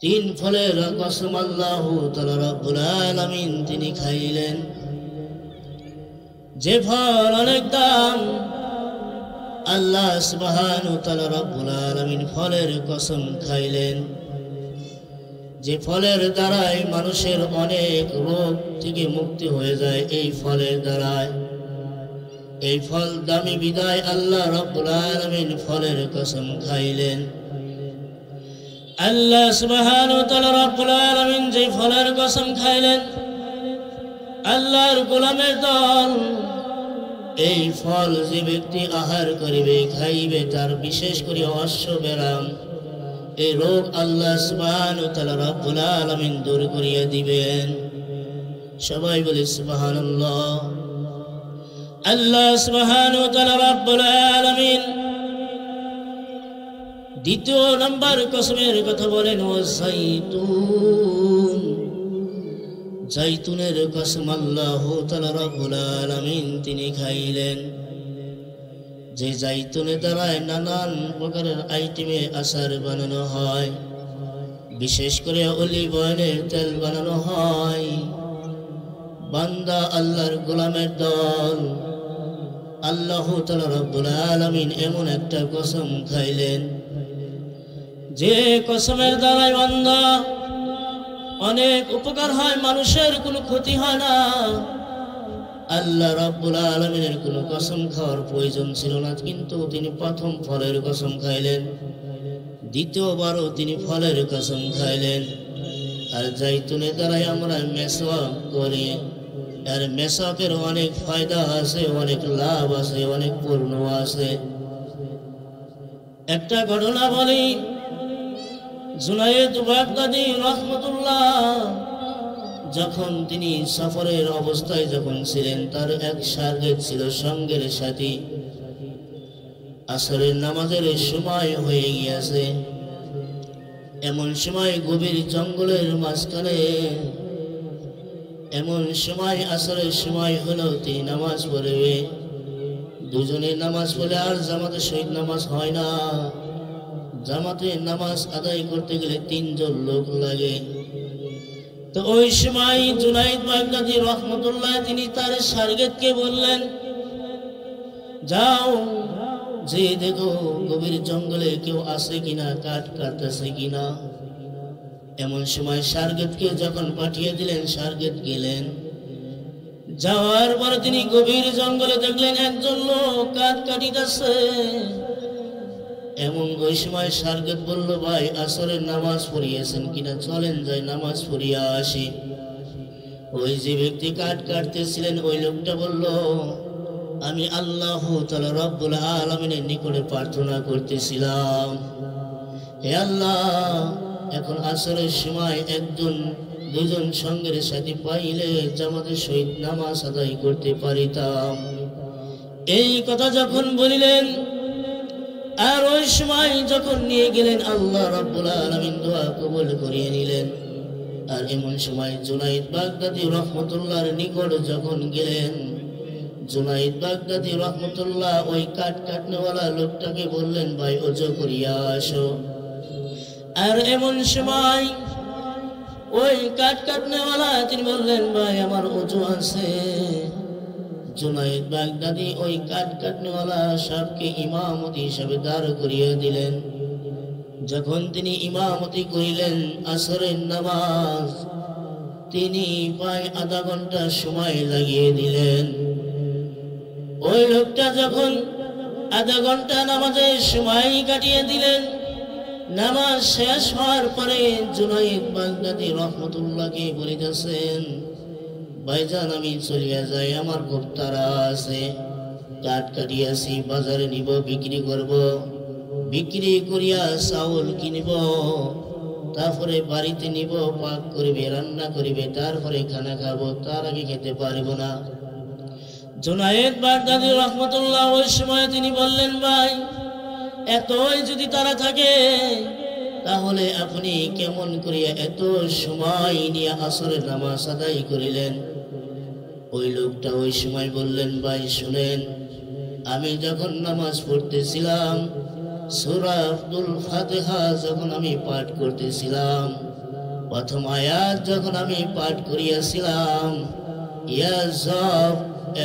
তিন ফলের কসম আল্লাহ তাআলা রব্বুল আলামিন তিনি খাইলেন। যে ফল অনেক দাম, আল্লাহ সুবহানাহু ওয়া তাআলা রব্বুল আলামিন ফলের কসম খাইলেন। যে ফলের দ্বারাই মানুষের অনেক রোগ থেকে মুক্তি হয়ে যায়, এই ফলের দ্বারাই। এই ফল দামি বিদায় আল্লাহ রব্বুল আলামিন ফলের কসম খাইলেন। আল্লাহ সুবহানাহু ওয়া তাআলা রব্বুল আলামিন যে ফলের কসম খাইলেন, আল্লাহর গোলামের দল এই ফল যে ব্যক্তি আহার করিবে খাইবে, তার বিশেষ করে অশ্ব বেরাম এই রোগ আল্লাহ সুবহানাহু ওয়া তাআলা রব্বুল আলামিন দূর করিয়ে দিবেন। সবাই বলি সুবহানাল্লাহ। আল্লাহ সুবহানাহু ওয়া তাআলা রব্বুল আলামিন দ্বিতীয় নাম্বার কসমের কথা বলেন, ও জাইতুন, জাইতুনের কসম আল্লাহ তাআলা রব্বুল আলামিন তিনি খাইলেন। যে জাইতুনের দ্বারায় নানান প্রকারের আইটেমে আচার বানানো হয়, বিশেষ করে অলিভ অয়েলের তেল বানানো হয়। বান্দা আল্লাহর গোলামের দল আল্লাহ তাআলা রব্বুল আলামিন এমন একটা কসম খাইলেন, যে কসমের দ্বারাই বান্দা অনেক উপকার হয়, মানুষের কোনো ক্ষতি হয় না। আল্লাহ রাব্বুল আলামিনের কোনো কসম খাওয়ার প্রয়োজন ছিল না, কিন্তু তিনি প্রথম ফলের কসম খাইলেন, দ্বিতীয়বারও তিনি ফলের কসম খাইলেন। আর জাইতুনের দ্বারাই আমরা মেসওয়াক করি, আর মেসওয়াকের অনেক ফায়দা আছে, অনেক লাভ আছে, অনেক পূর্ণ আছে। একটা ঘটনা বলি, জুনায়েদ বাগদাদী রাহমাতুল্লাহ যখন তিনি সফরের অবস্থায় যখন ছিলেন, তার এক শাগির্দ ছিল সঙ্গের সাথী। আসরের নামাজের সময় হয়ে গিয়েছে, এমন সময় গভীর জঙ্গলের মাঝখানে, এমন সময় আসরের সময় হলো, তিনি নামাজ পড়বে। দুজনে নামাজ পড়ে আর জামাতে সহিত নামাজ হয় না। জামাতে নামাজ আদায় করতে গেলে তিনজন লোক লাগে। তো ওই সময় জুনায়েদ বাগদাদী রাহমাতুল্লাহ তিনি তার শাগির্দকে বললেন, যাও যে দেখো গভীর জঙ্গলে কেউ আছে কিনা, কাঠ কাটতেছে কিনা। এমন সময় শাগির্দকে যখন পাঠিয়ে দিলেন, শাগির্দ গেলেন। যাওয়ার পরে তিনি গভীর জঙ্গলে দেখলেন একজন লোক কাঠ কাটিতেছে। এমন ওই সময় শাগির্দ বলল, ভাই আসরের নামাজ পড়িয়েছেন কিনা, চলেন যাই নামাজ পড়িয়া আসি। ওই যে ব্যক্তি কাঠ কাটতেছিলেন, ওই লোকটা বলল, আমি আল্লাহ তাআলা রব্বুল আলামিনের নিকটে প্রার্থনা করতেছিলাম, হে আল্লাহ, এখন আসরের সময় একজন দুজন সঙ্গের সাথে পাইলে জামাতের সহিত নামাজ আদায় করতে পারিতাম। এই কথা যখন বলিলেন, আর ওই সময় যখন নিয়ে গেলেন, আল্লাহ রাব্বুল আলামিন দোয়া কবুল করিয়ে নিলেন। আর এমন সময় জুনায়েদ বাগদাদী রাহমাতুল্লাহর নিকট যখন গেলেন, জুনায়েদ বাগদাদী রাহমাতুল্লাহ ওই কাঠ কাটনেওয়ালা লোকটাকে বললেন, ভাই ওযু করিয়া আসো। আর এমন সময় ওই কাঠ কাটনেওয়ালা তিনি বললেন, ভাই আমার ওযু আছে। জুনায়েদ বাগদাদী ওই কাঠ কাটনেওয়ালা সাহেবকে ইমামতি হিসেবে দাঁড় করিয়ে দিলেন। যখন তিনি ইমামতি করিলেন আসরের নামাজ, তিনি প্রায় আধা ঘন্টা সময় লাগিয়ে দিলেন। ওই লোকটা যখন আধা ঘন্টা নামাজের সময় কাটিয়ে দিলেন, নামাজ শেষ হওয়ার পরে জুনায়েদ বাগদাদী রাহমাতুল্লাহকে বলিতেছেন, ভাইজান আমি চলিয়া যাই, আমার খুব তাড়া আছে, কাঠ কাটিয়াছি, বাজারে নিব, বিক্রি করব, বিক্রি করিয়া চাউল কিনব, তারপরে বাড়িতে নিব, পাক করিবে, রান্না করিবে, তারপরে খানা খাবো, তার আগে খেতে পারব না। জুনায়েদ বাগদাদী রাহমাতুল্লাহ ওই সময় তিনি বললেন, ভাই এতই যদি তারা থাকে, তাহলে আপনি কেমন করিয়া এত সময় নিয়ে আসরের নামাজ আদায় করিলেন? ওই লোকটা ওই সময় বললেন, ভাই শুনেন, আমি যখন নামাজ পড়তেছিলাম, সূরা আব্দুল ফাতিহা যখন আমি পাঠ করতেছিলাম, প্রথম আয়াত যখন আমি পাঠ করিয়াছিলাম, ইয়া জব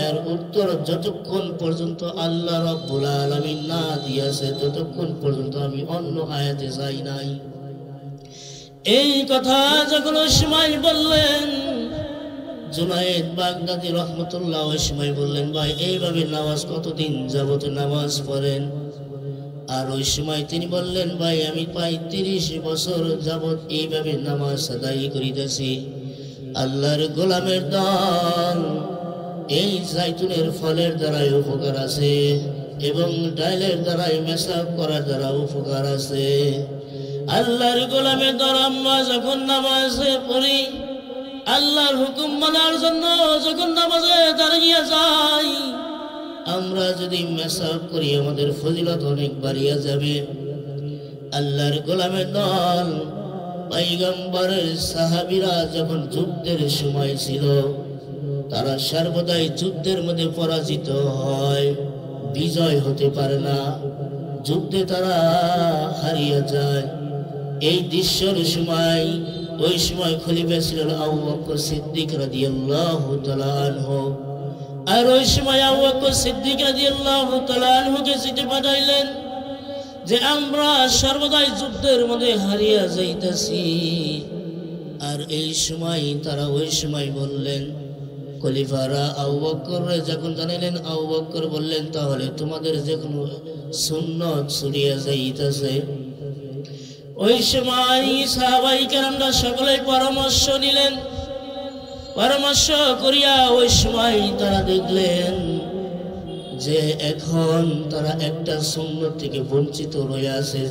এর উত্তর যতক্ষণ পর্যন্ত আল্লাহ রাব্বুল আলামিন না দিয়েছে ততক্ষণ পর্যন্ত আমি অন্য আয়াতে যাই নাই। এই কথা যখন ওই সময় বললেন, জুনায়েদ বাগদাদী রহমতুল্লাহ ওই সময় বললেন, ভাই এইভাবে নামাজ কতদিন যাবত নামাজ পড়েন? আর ওই সময় তিনি বললেন, ভাই আমি প্রায় 30 বছর যাবত এইভাবে নামাজ আদায় করিতেছি। আল্লাহর গোলামের দল, এই জাইতুনের ফলের দ্বারাই উপকার আছে এবং ডাইলের দ্বারাই মেশাব করার দ্বারা উপকার আছে। আল্লাহর গোলামের দল, আমরা যখন নামাজে পড়ি, আল্লাহর হুকুম মানার জন্য যখন নামাজে দাঁড়িয়ে যাই, আমরা যদি মেশাব করি আমাদের ফজিলত অনেক বাড়িয়া যাবে। আল্লাহর গোলামের দল, পয়গম্বরের সাহাবীরা যখন যুদ্ধের সময় ছিল, তারা সর্বদাই যুদ্ধের মধ্যে পরাজিত হয়, বিজয় হতে পারে না, যুদ্ধে তারা হারিয়ে যায়। এই দৃশ্যের সময় ওই সময় খলিফা ছিলেন আবু বকর সিদ্দিক রাদিয়াল্লাহু তাআলা আনহু। আর ওই সময় আবু বকর সিদ্দিক রাদিয়াল্লাহু তাআলা আনহুকে চিঠি পাঠাইলেন যে আমরা সর্বদাই যুদ্ধের মধ্যে হারিয়ে যাইতেছি। আর এই সময় তারা ওই সময় বললেন, খলিফারা আবু বকরকে যখন জানাইলেন, আবু বকর বললেন, তাহলে তোমাদের যে কোনো সুন্নত ছড়িয়ে যাইতেছে। ওই সময় সাহাবায়ে কেরামরা সকলে পরামর্শ নিলেন। পরামর্শ করিয়া ওই সময় তারা দেখলেন যে এখন তারা একটা সুন্নত থেকে বঞ্চিত রয়ে আছে,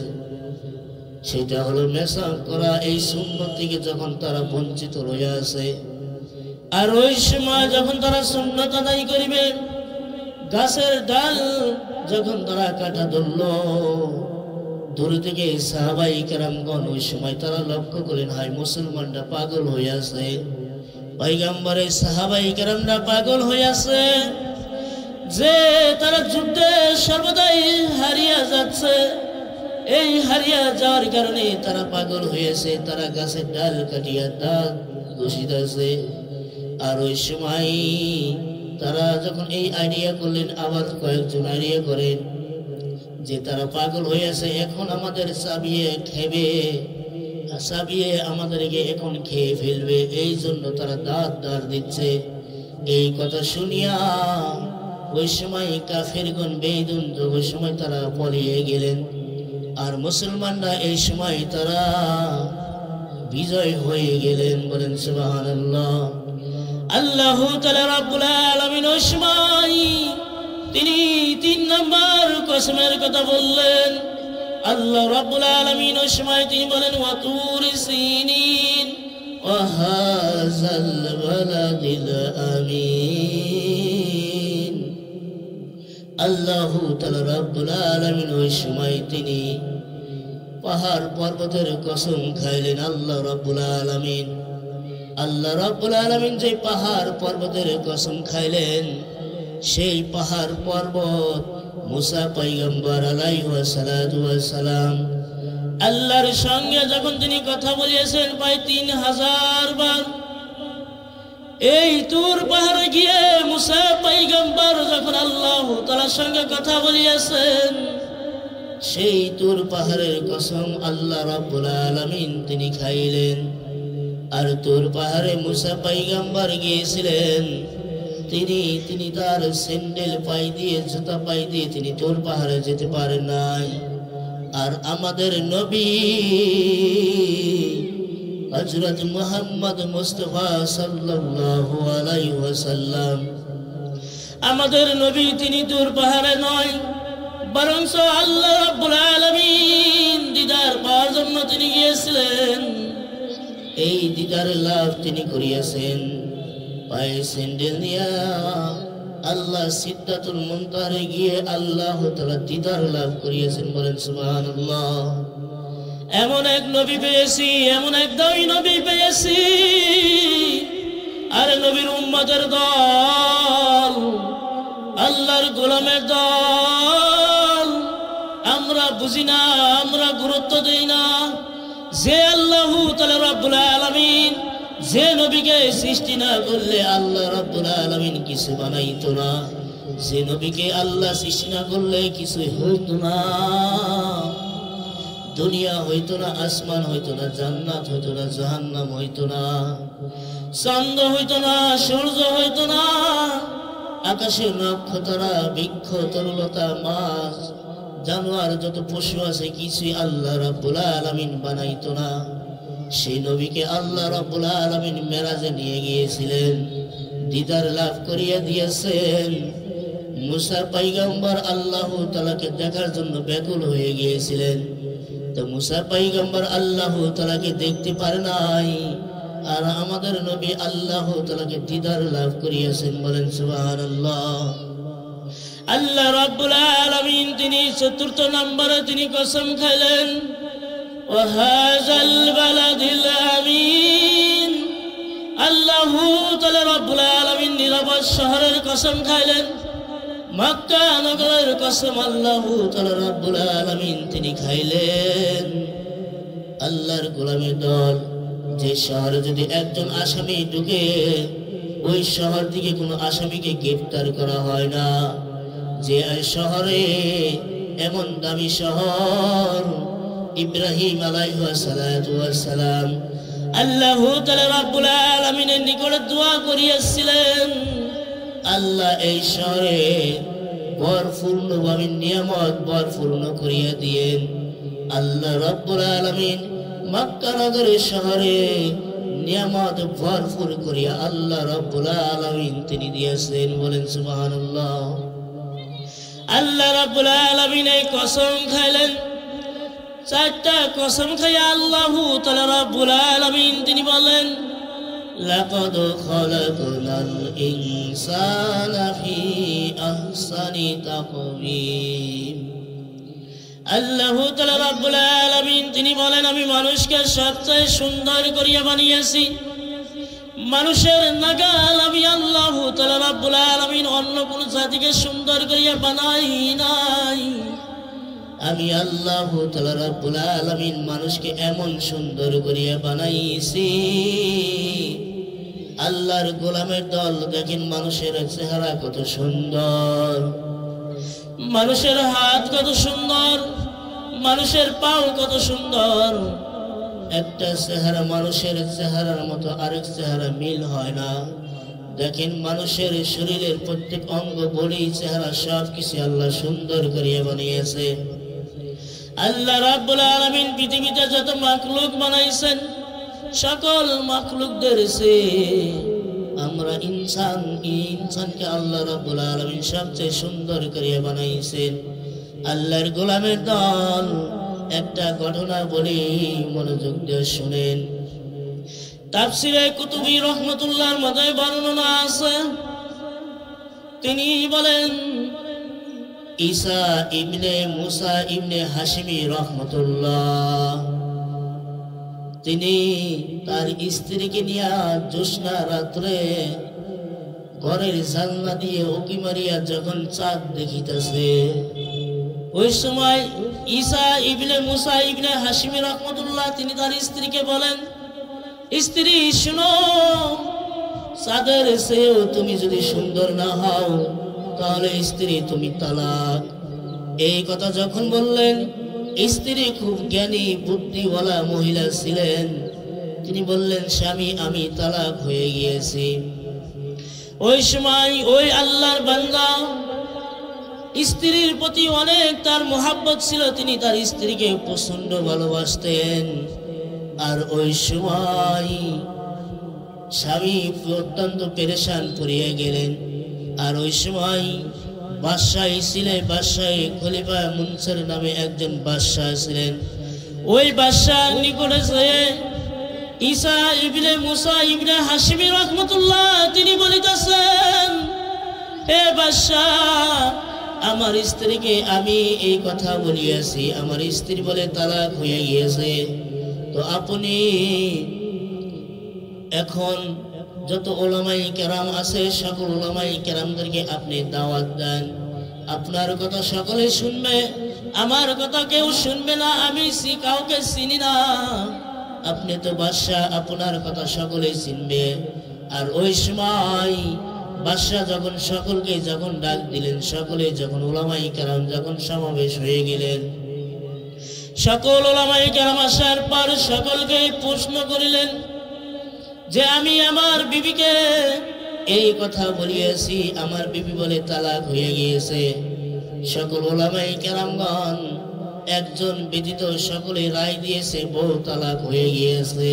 সেটা হলো মেশাব করা। এই সুন্নত থেকে যখন তারা বঞ্চিত রয়ে আছে, আর ওই সময় যখন তারা সুন্নত আদায় করিবে, গাছের ডাল যখন তারা কাটা ধরল, দূর থেকে সাহাবায়ে কেরামগণ ওই সময় তারা লক্ষ্য করেন, হায় মুসলমানরা পাগল হয়ে আছে, পয়গম্বরের সাহাবায়ে কেরামরা পাগল হয়ে আছে, যে তারা যুদ্ধে সর্বদাই হারিয়ে যাচ্ছে। এই হারিয়ে যাওয়ার কারণে তারা পাগল হয়েছে, তারা গাছের ডাল কাটিয়া দাঁত ঘষিতেছে। আর ওই সময় তারা যখন এই আইডিয়া করলেন, আবার কয়েকজন আইডিয়া করেন যে তারা পাগল হয়েছে, এখন আমাদের চাবিয়ে খেবে, চাবিয়ে আমাদেরকে এখন খেয়ে ফেলবে, এই জন্য তারা দাঁত দাঁড় দিচ্ছে। এই কথা শুনিয়া ওই সময় কাফেরগণ বেঈমান ওই সময় তারা পলিয়ে গেলেন। আর মুসলমানরা এই সময় তারা বিজয় হয়ে গেলেন। বলেন সুবহানাল্লাহ। আল্লাহ তাআলা রাব্বুল আলামিন ওই সময় তিনি 3 নম্বর কসমের কথা বললেন। আল্লাহ রাব্বুল আলামিন ওই সময় তিনি বলেন, ওয়া তুরি সিনিন ওয়া হাযাল বালাদিল আমিন। আল্লাহ তাআলা রাব্বুল আলামিন ওই সময় তিনি পাহাড় পর্বতের কসম খাইলেন। আল্লাহ রাব্বুল আলামিন যে পাহাড় পর্বতের কসম খাইলেন, সেই পাহাড় পর্বত মুসা পয়গম্বর আলাইহিস সালাতু ওয়াস সালাম আল্লাহর সঙ্গে যখন তিনি কথা বলেছেন প্রায় 3000 বার। এই তুর পাহাড়ে গিয়ে মুসা পয়গম্বর যখন আল্লাহ তাআলার সঙ্গে কথা বলেছেন, সেই তুর পাহাড়ের কসম আল্লাহ রাব্বুল আলামিন তিনি খাইলেন। আর তুর পাহাড়ে মুসা পয়গম্বর গিয়েছিলেন, তিনি তার স্যান্ডেল পাই দিয়ে জুতা পাই দিয়ে তিনি তুর পাহাড়ে যেতে পারেন নাই। আর আমাদের নবী হযরত মুহাম্মদ মুস্তাফা সাল্লাল্লাহু আলাইহি ওয়াসাল্লাম, আমাদের নবী তিনি তুর পাহাড়ে নয়, বরং আল্লাহ রাব্বুল আলামিন দিদার পাওয়ার জন্য তিনি গিয়েছিলেন। এই দিদার লাভ তিনি করিয়াছেন পায়ে স্যান্ডেল দিয়া। আল্লাহ সিদরাতুল মুনতাহায় গিয়ে আল্লাহ তাআলা দিদার লাভ করিয়েছেন। বলেন সুবহানাল্লাহ। এমন এক নবী পেয়েছি, এমন এক দামি নবী পেয়েছি। আর নবীর উম্মতের দল, আল্লাহর গোলামের দল, আমরা বুঝি না, আমরা গুরুত্ব দেই না যে আল্লাহ তাআলা রব্বুল আলামিন যে নবীকে সৃষ্টি না করলে আল্লাহ রব্বুল আলামিন কিছু বানাইতো না, যে নবীকে আল্লাহ সৃষ্টি না করলে কিছু হইতো না। দুনিয়া হইতো না, আসমান হইতো না, জান্নাত হইতো না, জাহান্নাম হইতো না, চন্দ্র হইতো না, সূর্য হইতো না, আকাশের নক্ষত্র, বৃক্ষ, তরুলতা, মাছ, জানোয়ার, যত পশু আছে কিছুই আল্লাহ রাব্বুল আলামিন বানাইতো না। সেই নবীকে আল্লাহ রাব্বুল আলামিন মেরাজে নিয়ে গিয়েছিলেন, দিদার লাভ করিয়া দিয়েছেন। মুসা পয়গম্বর আল্লাহ তাআলাকে দেখার জন্য ব্যাকুল হয়ে গিয়েছিলেন, তো মুসা পয়গম্বর আল্লাহ তাআলাকে দেখতে পারে নাই, আর আমাদের নবী আল্লাহ তাআলাকে দিদার লাভ করিয়েছেন। বলেন সুবহানাল্লাহ। আল্লাহ রাব্বুল আলামিন তিনি চতুর্থ নম্বরে তিনি কসম খাইলেন, ওয়াহাযাল বালাদিল আমিন। আল্লাহ তাআলা রাব্বুল আলামিন নিরাপদ শহরের কসম খাইলেন, মক্কা নগরের কসম আল্লাহ তাআলা রাব্বুল আলামিন তিনি খাইলেন। আল্লাহর গোলামের দল, যে শহরে যদি একজন আসামি ঢুকে ওই শহর থেকে কোনো আসামিকে গ্রেফতার করা হয় না। যে শহরে এমন দামি শহর, ইব্রাহিম আলাইহিস সালাম আল্লাহ তাআলা রাব্বুল আলামিনের নিকটে দোয়া করিয়াছিলেন, আল্লাহ এই শহরে ভরপূর্ণভাবে নিয়ামত ভরপূর্ণ করিয়া দিয়েন। আল্লাহ রাব্বুল আলামিন মক্কা নগরের শহরে নিয়ামত ভরপুর করিয়া আল্লাহ রাব্বুল আলামিন তিনি দিয়েছেন। বলেন সুবহানাল্লাহ। আল্লাহ রাব্বুল আলামিন এই কসম খাইলেন, চারটা কসম খাইয়া আল্লাহ তাআলা রাব্বুল আলামিন তিনি বলেন, লাকাদ খালাকনাল ইনসানা ফি আহসানি তাকওয়িম। আল্লাহ তাআলা রাব্বুল আলামিন তিনি বলেন, আমি মানুষকে সবচেয়ে সুন্দর করিয়া বানিয়েছি। মানুষের নাগাল আমি আল্লাহ তাআলা রাব্বুল আলামিন অন্য কোন জাতিকে সুন্দর করিয়া বানাই নাই। আমি আল্লাহ তাআলা রাব্বুল আলামিন মানুষকে এমন সুন্দর করিয়া বানাইছি। আল্লাহর গোলামের দল, দেখেন মানুষের চেহারা কত সুন্দর, মানুষের হাত কত সুন্দর, মানুষের পাও কত সুন্দর। একটা চেহারা মানুষের চেহারার মতো আরেক চেহারা মিল হয় না। দেখেন মানুষের শরীরের প্রত্যেক অঙ্গ, বডি, চেহারা সব কিছু আল্লাহ সুন্দর করিয়া বানিয়েছে। আল্লাহ রাব্বুল আলামিন পৃথিবীতে যত মাখলুক বানাইছেন, সকল মাখলুকদের চেয়ে আমরা ইনসানকে আল্লাহ রাব্বুল আলামিন সবচেয়ে সুন্দর করিয়া বানাইছেন। আল্লাহর গোলামের দল, একটা ঘটনা বলি, মনোযোগ দিয়ে শুনেন। তাফসীরে কুতুবী রাহমাতুল্লাহর মধ্যে বর্ণনা আছে, তিনি বলেন, ঈসা ইবনে মুসা ইবনে হাশিমি রাহমাতুল্লাহ তিনি তার স্ত্রীকে নিয়ে জ্যোৎস্না রাত্রে ঘরের জানলা দিয়ে উঁকি মারিয়া যখন চাঁদ দেখিতেছে, ওই সময় ঈসা ইবনে মুসা ইবনে হাশিমি রাহমাতুল্লাহ তিনি তার স্ত্রীকে বলেন, স্ত্রী শুনো, চাঁদের চেয়েও তুমি যদি সুন্দর না হও তাহলে স্ত্রী তুমি তালাক। এই কথা যখন বললেন, স্ত্রী খুব জ্ঞানী বুদ্ধিওয়ালা মহিলা ছিলেন, তিনি বললেন, স্বামী আমি তালাক হয়ে গিয়েছি। ওই সময় ওই আল্লাহর বান্দা স্ত্রীর প্রতি অনেক তার মোহাব্বত ছিল, তিনি তার স্ত্রীকে প্রচন্ড ভালোবাসতেন। আর ওই সময় স্বামী অত্যন্ত পেরেশান করিয়া গেলেন। আর ওই সময় বাদশাহী ছিলেন, বাদশাহী খলিফা মুনসির নামে একজন বাদশাহ ছিলেন। ওই বাদশাহর নিকটে যেয়ে ঈসা ইবনে মুসা ইবনে হাশিমি রাহমাতুল্লাহ তিনি বলিতেছেন, হে বাদশাহ, আমার স্ত্রীকে আমি এই কথা বলিয়াছি, আমার স্ত্রী বলে তালাক হয়ে গিয়েছে, তো আপনি এখন যত উলামায়ে কেরাম আছে সকল উলামায়ে কেরামদেরকে আপনি দাওয়াত দেন, আপনার কথা সকলে শুনবে, আমার কথা কেউ শুনবে না, আমি কাউকে চিনি না। আপনি তো বাদশাহ, আপনার কথা সকলেই চিনবে। আর ওই সময় বাদশাহ যখন সকলকে যখন ডাক দিলেন, সকলে যখন উলামায়ে কেরাম যখন সমাবেশ হয়ে গেলেন, সকল উলামায়ে কেরাম আসার পর সকলকে প্রশ্ন করিলেন যে আমি আমার বিবিকে এই কথা বলিয়েছি, আমার বিবি বলে তালাক হয়ে গিয়েছে। সকল উলামায়ে কেরামগণ একজন ব্যতীত সকলে রায় দিয়েছে বউ তালাক হয়ে গিয়েছে।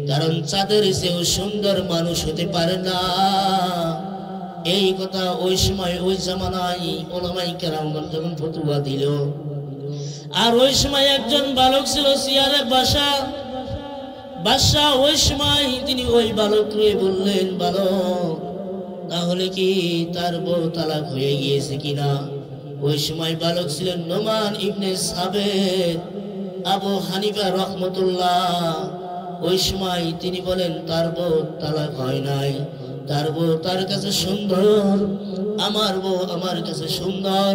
কারণ চাঁদের চেয়েও সুন্দর মানুষ হতে পারে না। এই কথা ওই সময় ওই জামানায় উলামায়ে কেরামগণ যখন ফতোয়া দিল, আর ওই সময় একজন বালক ছিল সিয়ারে বাদশাহ ওই সময় তিনি ওই বালককে বললেন, বালক তাহলে কি তার বউ তালাক হয়ে গিয়েছে কিনা? ওই সময় বালক ছিলেন নোমান ইবনে সাবেত আবু হানিফা রহমতুল্লাহ। ওই সময় তিনি বলেন তার বউ তালাক হয় নাই, তার বউ তার কাছে সুন্দর, আমার বউ আমার কাছে সুন্দর,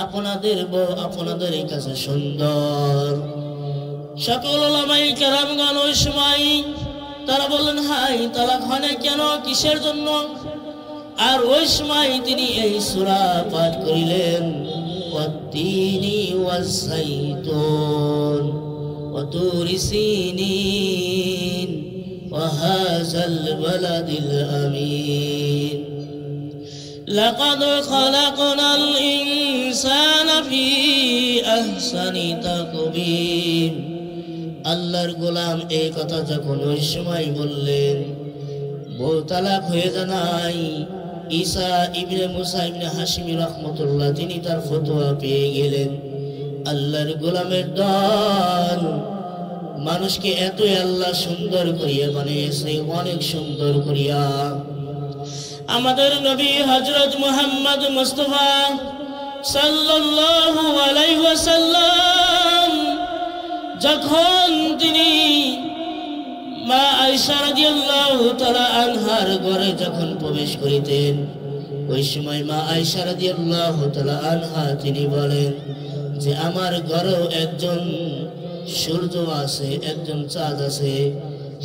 আপনাদের বউ আপনাদের কাছে সুন্দর। সকল উলামায়ে কেরামগণ ওই সময় তারা বললেন হাই তালাক হয় না কেন, কিসের জন্য? আর ওই সময় তিনি এই সূরা পাঠ করিলেন, ওয়াত-তিনি ওয়াজ-যাইতুন ওয়া তুরি সিনিন ওয়া হাযাল বালাদিল আমিন লাকাদ খালাকনাল ইনসানা ফি আহসানি তাকবীম। আল্লাহর গোলাম এই কথা যখন ওই সময় বললেন, বউ তালাক হয়ে জানাই, ঈসা ইবনে মুসা ইবনে হাশিমি রহমতুল্লাহ তিনি তার ফতোয়া পেয়ে গেলেন। আল্লাহর গোলামের দল, মানুষকে এতই আল্লাহ সুন্দর করিয়া বানিয়েছে, অনেক সুন্দর করিয়া। আমাদের নবী হযরত মুহাম্মদ মুস্তাফা সাল্লাল্লাহু আলাইহি ওয়াসাল্লাম যখন তিনি মা আয়েশা রাদিয়াল্লাহু তাআলা আনহার ঘরে যখন প্রবেশ করিতেন, ওই সময় মা আয়েশা রাদিয়াল্লাহু তাআলা আনহা তিনি বলেন যে আমার ঘরেও একজন সূর্য আছে, একজন চাঁদ আছে,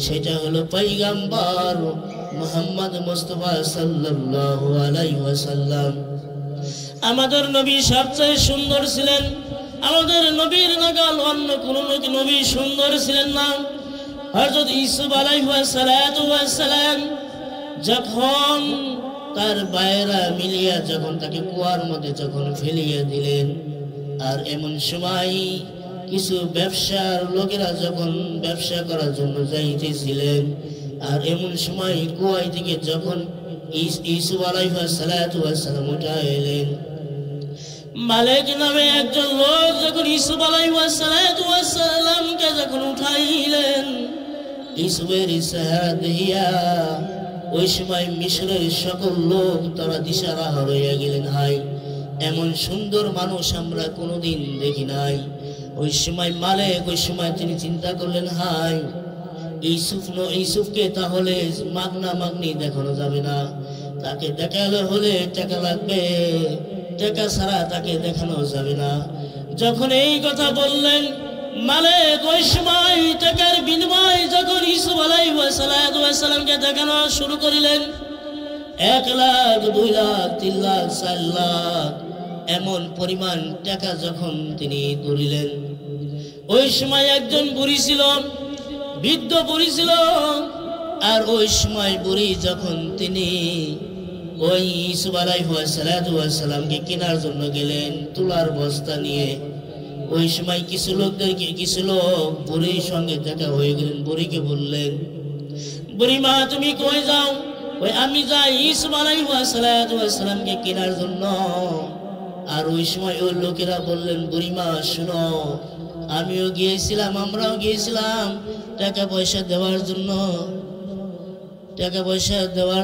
সেটা হলো পয়গম্বর মুহাম্মদ মুস্তাফা সাল্লাল্লাহু আলাইহি ওয়াসাল্লাম। আমাদের নবী সবচেয়ে সুন্দর ছিলেন। আমাদের নবীর নাগাল অন্য কোন নবী সুন্দর ছিলেন না। হযরত ইউসুফ আলাইহিস সালাম যখন তার ভাইয়েরা মিলিয়া যখন তাকে কুয়ার মধ্যে যখন ফেলিয়ে দিলেন, আর এমন সময় কিছু ব্যবসার লোকেরা যখন ব্যবসা করার জন্য যাইতেছিলেন, আর এমন সময় কুয়াই থেকে যখন ইউসুফ আলাইহিস সালাম উঠা এলেন, মালিক নামে একজন লোক যখন ইউসুফ আলাইহিস সালামকে যখন উঠাইলেন, ইউসুফের চেহারা দেখিয়া ওই সময় মিশরের সকল লোক তারা দিশারা হইয়া গেলেন, হাই এমন সুন্দর মানুষ আমরা কোনোদিন দেখি নাই। ওই সময় মালিক ওই সময় তিনি চিন্তা করলেন, হাই ইউসুফকে তাহলে মাগনি দেখানো যাবে না, তাকে দেখালে হলে টাকা লাগবে, টাকা ছাড়া তাকে দেখানো যাবে না। যখন এই কথা বললেন মালিক, ওই সময় টাকার বিনিময় যখন ইউসুফ আলাইহিস সালামকে দেখানো শুরু করিলেন, 1 লাখ 2 লাখ 3 লাখ 4 লাখ এমন পরিমাণ টাকা যখন তিনি করিলেন, ওই সময় একজন বুড়ি ছিল, বৃদ্ধ বুড়ি ছিল। আর ওই সময় বুড়ি যখন তিনি ওই ইউসুফ আলাইহিস সালামকে কেনার জন্য গেলেন তুলার বস্তা নিয়ে, ওই সময় কিছু লোক বুড়ির সঙ্গে দেখা হয়ে গেলেন। বুড়িকে বললেন, বুড়ি মা তুমি কই যাও? ওই আমি যাই ইউসুফ আলাইহিস সালামকে কেনার জন্য। আর ওই সময় ওই লোকেরা বললেন, বুড়ি মা শুনো, আমিও গিয়েছিলাম, আমরাও গিয়েছিলাম টাকা পয়সা দেওয়ার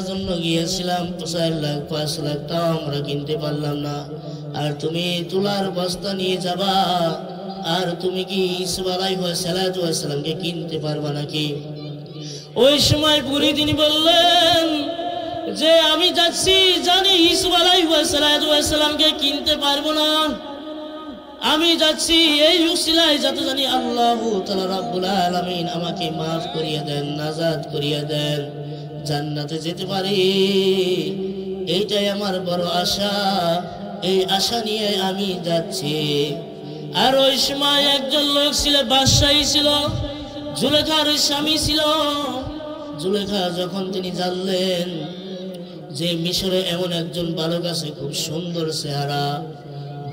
জন্য গিয়েছিলাম, 4 লাখ 5 লাখ, তাও আমরা কিনতে পারলাম না। আর তুমি তুলার বস্তা নিয়ে যাবা, আর তুমি কি ইউসুফ আলাইহিস সালামকে কিনতে পারবা নাকি? ওই সময় বুড়ি তিনি বললেন যে আমি যাচ্ছি, জানি ইউসুফ আলাইহিস সালামকে কিনতে পারবো না, আমি যাচ্ছি এই উসিলায় যাতে জানি আল্লাহ তাআলা রাব্বুল আলামিন আমাকে মাফ করিয়ে দেন, নাজাত করিয়ে দেন, জান্নাতে যেতে পারি। এইটাই আমার বড় আশা। এই আশা নিয়ে আমি যাচ্ছি। আর ওই সময় একজন লোক ছিল, বাদশাহী ছিল, জুলেখার স্বামী ছিল। জুলেখা যখন তিনি জানলেন যে মিশরে এমন একজন বালক আছে, খুব সুন্দর চেহারা,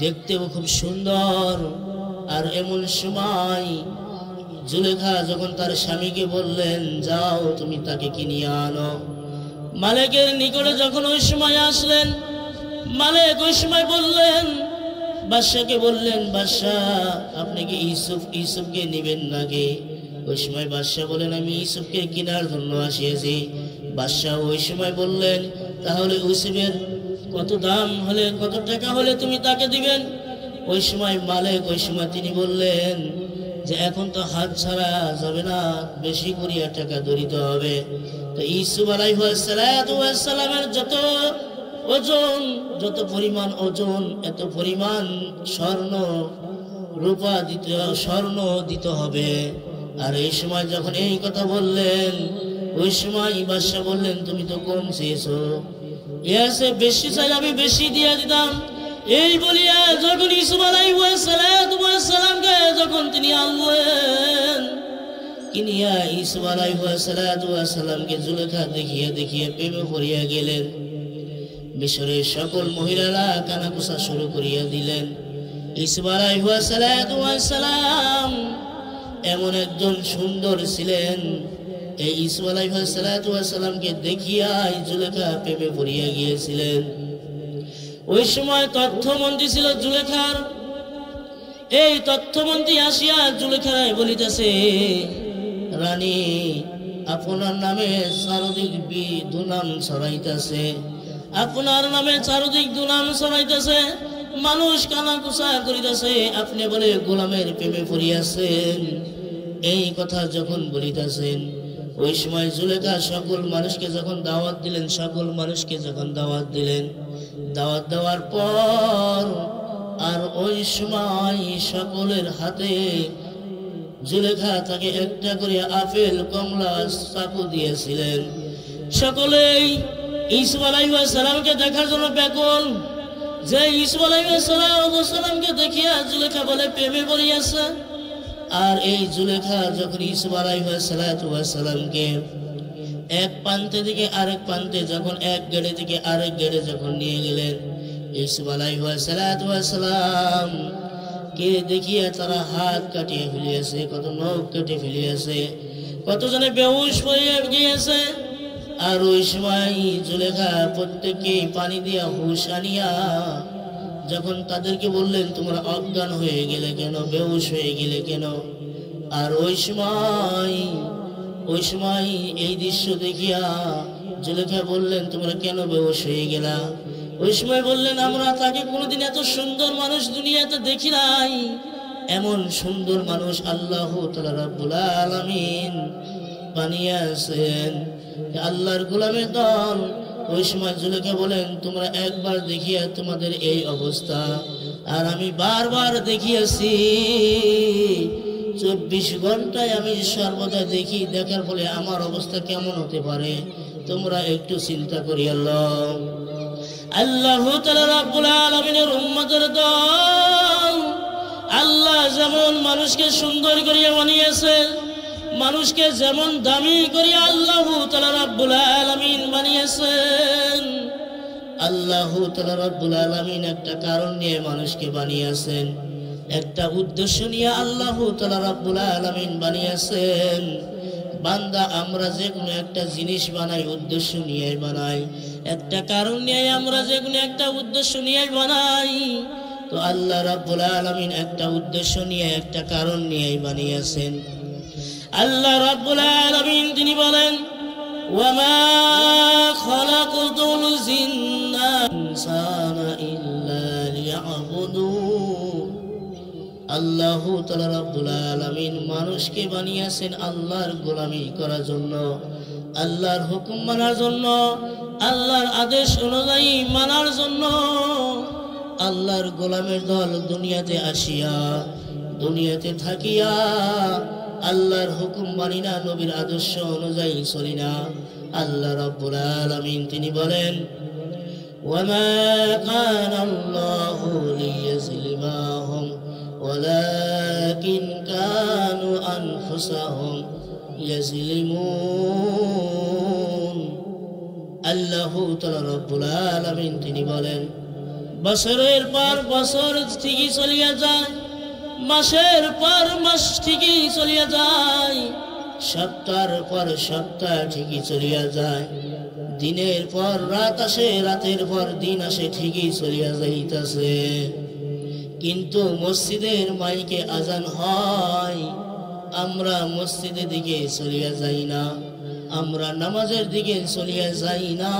দেখতেও খুব সুন্দর, আর এমন সময় জুলেখা যখন তার স্বামীকে বললেন যাও তুমি তাকে কিনিয়ে আনো, মালিকের নিকটে যখন ওই সময় আসলেন, মালিক ওই সময় বললেন, বাদশাকে বললেন, বাদশাহ আপনি কি ইউসুফকে নেবেন নাকি? ওই সময় বাদশাহ বলেন আমি ইউসুফকে কেনার জন্য আসিয়াছি। বাদশাহ ওই সময় বললেন তাহলে ইউসুফের কত দাম হলে, কত টাকা হলে তুমি তাকে দিবেন? ওই সময় মালিক ওই সময় তিনি বললেন যে এখন তো হাত ছাড়া যাবে না, বেশি করিয়া টাকা ধরিতে হবে। তো ইউসুফ আলাইহিস সালামের যত ওজন, যত পরিমাণ ওজন, এত পরিমাণ স্বর্ণ রূপা দিতে, স্বর্ণ দিতে হবে। আর এই সময় যখন এই কথা বললেন, ওই সময় বাদশাহ বললেন তুমি তো কম চেয়েছো, এসে বেশি চাই আমি বেশি দিয়ে দিতাম। এই বলিয়া যখন ইউসুফ আলাইহিস সালামকে যখন তিনি আনলেন, কিনিয়া ইউসুফ আলাইহিস সালামকে জুলেখা দেখিয়ে দেখিয়ে প্রেমে পড়িয়া গেলেন। মিশরের সকল মহিলারা কানাকুসা শুরু করিয়া দিলেন। ইউসুফ আলাইহিস সালাম এমন একজন সুন্দর ছিলেন, এই ইউসুফ আলাইহিস সালামকে দেখিয়া জুলেখা প্রেমে পড়িয়া গিয়েছিলেন। ওই সময় তথ্যমন্ত্রী ছিল জুলেখার। এই তথ্যমন্ত্রী আসিয়া জুলেখায় বলিতেছে, রানী আপনার নামে চারদিক দুনাম ছড়াইতেছে, আপনার নামে চারদিক দুনাম ছড়াইতেছে, মানুষ কানাকুসা করিতেছে, আপনি বলে গোলামের প্রেমে পড়িয়াছেন। এই কথা যখন বলিতেছেন, ওই সময় জুলেখা সকল মানুষকে যখন দাওয়াত দিলেন, সকল মানুষকে যখন দাওয়াত দিলেন, দাওয়াত দেওয়ার পর আর ওই সময় সকলের হাতে জুলেখা তাকে একটা করে আপেল, কমলা, চাকু দিয়েছিলেন। সকলেই ইউসুফ আলাইহিস সালামকে দেখার জন্য ব্যাকুল, যে ইউসুফ আলাইহিস সালামকে দেখিয়া জুলেখা বলে প্রেমে পড়িয়াছে। আর এই জুলেখা যখন ইউসুফ আলাইহিস সালামকে এক প্রান্তে থেকে আরেক প্রান্তে, যখন এক গেড়ে থেকে আরেক গেড়ে যখন নিয়ে গেলেন, ইউসুফ আলাইহিস সালাম কে দেখিয়া তারা হাত কাটিয়ে ফেলিয়েছে, কত নখ কেটে ফেলিয়েছে, কতজনে বেহুশ হয়ে গিয়েছে। আর ওই সময় জুলেখা প্রত্যেককে পানি দিয়া হুশ আনিয়া যখন তাদেরকে বললেন তোমরা অজ্ঞান হয়ে গেলে কেন, বেহুশ হয়ে গেলে কেন? আর ওই সময় এই দৃশ্য দেখিয়া জুলেখা বললেন তোমরা কেন বেহুশ হয়ে গেলা? ওই সময় বললেন আমরা তাকে কোনোদিন এত সুন্দর মানুষ দুনিয়াতে দেখি নাই, এমন সুন্দর মানুষ আল্লাহ তাআলা রাব্বুল আলামিন বানিয়েছেন, আল্লাহর গোলামের দল। ওই সময় জুলেখা বলেন তোমরা একবার দেখিয়া তোমাদের এই অবস্থা, আর আমি বারবার দেখিয়েছি, 24 ঘন্টায় আমি সর্বদা দেখি, দেখার ফলে আমার অবস্থা কেমন হতে পারে তোমরা একটু চিন্তা করি। আল্লাহ তাআলা রাব্বুল আলামিনের উম্মতের দল, আল্লাহ যেমন মানুষকে সুন্দর করিয়া বানিয়েছে, মানুষকে যেমন দামি করিয়া আল্লাহ তাআলা রাব্বুল আলামিন বানিয়েছেন, আল্লাহ তাআলা রাব্বুল আলামিন একটা কারণ নিয়ে মানুষকে বানিয়েছেন, একটা উদ্দেশ্য নিয়ে আল্লাহ তাআলা রাব্বুল আলামিন বানিয়েছেন। বান্দা আমরা যে কোনো একটা জিনিস বানাই উদ্দেশ্য নিয়ে বানাই, একটা কারণ নিয়ে আমরা যে কোনো একটা উদ্দেশ্য নিয়ে বানাই, তো আল্লাহ রাব্বুল আলামিন একটা উদ্দেশ্য নিয়ে একটা কারণ নিয়ে বানিয়েছেন। আল্লাহ রাব্বুল আলামিন তিনি বলেন ওয়ামা খালাকুতুল জিন্না ইনসানা ইল্লা লিয়াবুদুন। আল্লাহ তাআলা রাব্বুল আলামিন মানুষকে বানিয়েছেন আল্লাহর গোলামি করার জন্য, আল্লাহর হুকুম মানার জন্য, আল্লাহর আদেশ অনুযায়ী মানার জন্য। আল্লাহর গোলামের দল দুনিয়াতে আসিয়া দুনিয়াতে থাকিয়া আল্লাহর হুকুম মানি না, নবীর আদর্শ অনুযায়ী চলি না। আল্লাহ রাব্বুল আলামিন তিনি বলেন, ওয়ামা কানা আল্লাহু লিয়াযলিমাহুম ওয়ালাকিন কানু আনফুসাহুম ইয়াযলিমুন। আল্লাহু তাআলা রাব্বুল আলামিন তিনি বলেন, বছরের পর বছর ঠিকই চলিয়া যায়, মাসের পর মাস ঠিকই চলিয়া যায়, সপ্তাহের পর সপ্তাহ ঠিকই চলিয়া যায়, দিনের পর রাত আসে, রাতের পর দিন আসে, ঠিকই চলিয়া যাইতাছে। কিন্তু মসজিদের মাইকে আজান হয়, আমরা মসজিদের দিকে চলিয়া যাই না, আমরা নামাজের দিকে চলিয়া যাই না,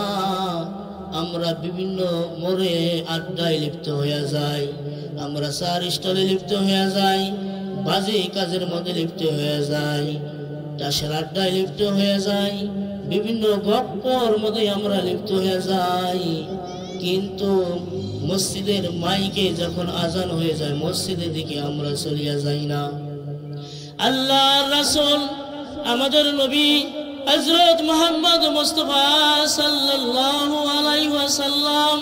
আমরা বিভিন্ন মোড়ে আড্ডায় লিপ্ত হইয়া যাই, আমরা চার স্টলে লিপ্ত হইয়া যাই, বাজে কাজের মধ্যে লিপ্ত হইয়া যাই, তাসের আড্ডায় লিপ্ত হইয়া যাই, বিভিন্ন গপ্পর মধ্যে আমরা লিপ্ত হইয়া যাই। কিন্তু মসজিদের মাইকে যখন আজান হয়ে যায়, মসজিদের দিকে আমরা চলিয়া যাই না। আল্লাহর রাসূল আমাদের নবী হযরত মুহাম্মদ মুস্তাফা সাল্লাল্লাহু আলাইহি ওয়াসাল্লাম,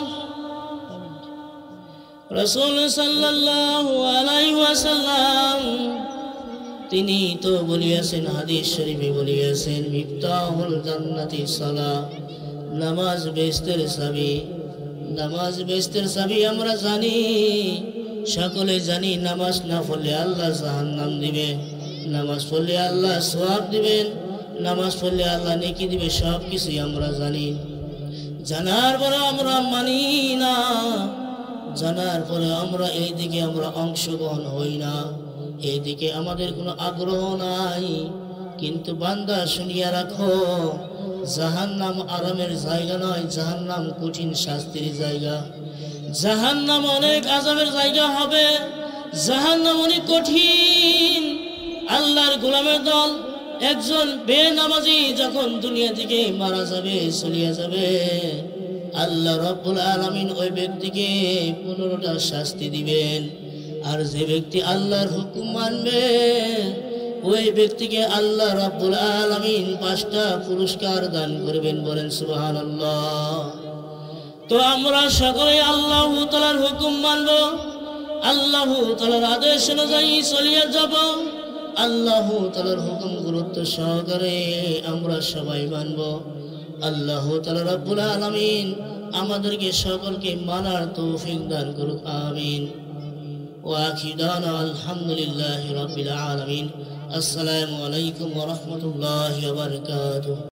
রাসূল সাল্লাল্লাহু আলাইহি ওয়াসাল্লাম তিনি তো বলিয়াছেন, হাদিস শরীফে বলিয়াছেন, মিফতাহুল জান্নাতি সালাহ, নামাজ বেহেশতের চাবি। নামাজ বেহেশতের চাবি আমরা জানি, সকলে জানি। নামাজ না পড়লে আল্লাহ জাহান্নাম দিবে, নামাজ পড়লে আল্লাহ সওয়াব দিবেন, নামাজ পড়লে আল্লাহ নেকি দিবে, সব কিছুই আমরা জানি। জানার পরে আমরা মানি না, জানার পরে আমরা এই দিকে আমরা অংশগ্রহণ হই না, এই দিকে আমাদের কোনো আগ্রহ নাই। কিন্তু বান্দা শুনিয়া রাখো, জাহান্নাম আরামের জায়গা নয়, জাহান্নাম কঠিন শাস্তির জায়গা, জাহান্নাম অনেক আযাবের জায়গা হবে, জাহান্নাম অনেক কঠিন। আল্লাহর গোলামের দল একজন বেনামাজি যখন দুনিয়া থেকে মারা যাবে, চলিয়া যাবে, আল্লাহ রাব্বুল আলামিন ওই ব্যক্তিকে 15টা শাস্তি দিবেন। আর যে ব্যক্তি আল্লাহর হুকুম মানবে, ওই ব্যক্তিকে আল্লাহ রাব্বুল আলামিন 5টা পুরস্কার দান করবেন। বলেন সুবহানাল্লাহ। তো আমরা সকলে আল্লাহ তাআলার হুকুম মানব, আল্লাহ তাআলার আদেশ অনুযায়ী চলিয়ে যাব, আল্লাহ তাআলার হুকুম গুরুত্ব সহকারে আমরা সবাই মানব। আল্লাহ তাআলা রাব্বুল আলামিন আমাদেরকে সকলকে মানার তৌফিক দান করুক, আমিন। ওয়া আখিদানা আলহামদুলিল্লাহি রাব্বিল আলামিন। আসসালামু আলাইকুম ওয়া রাহমাতুল্লাহি ওয়া বারাকাতুহু।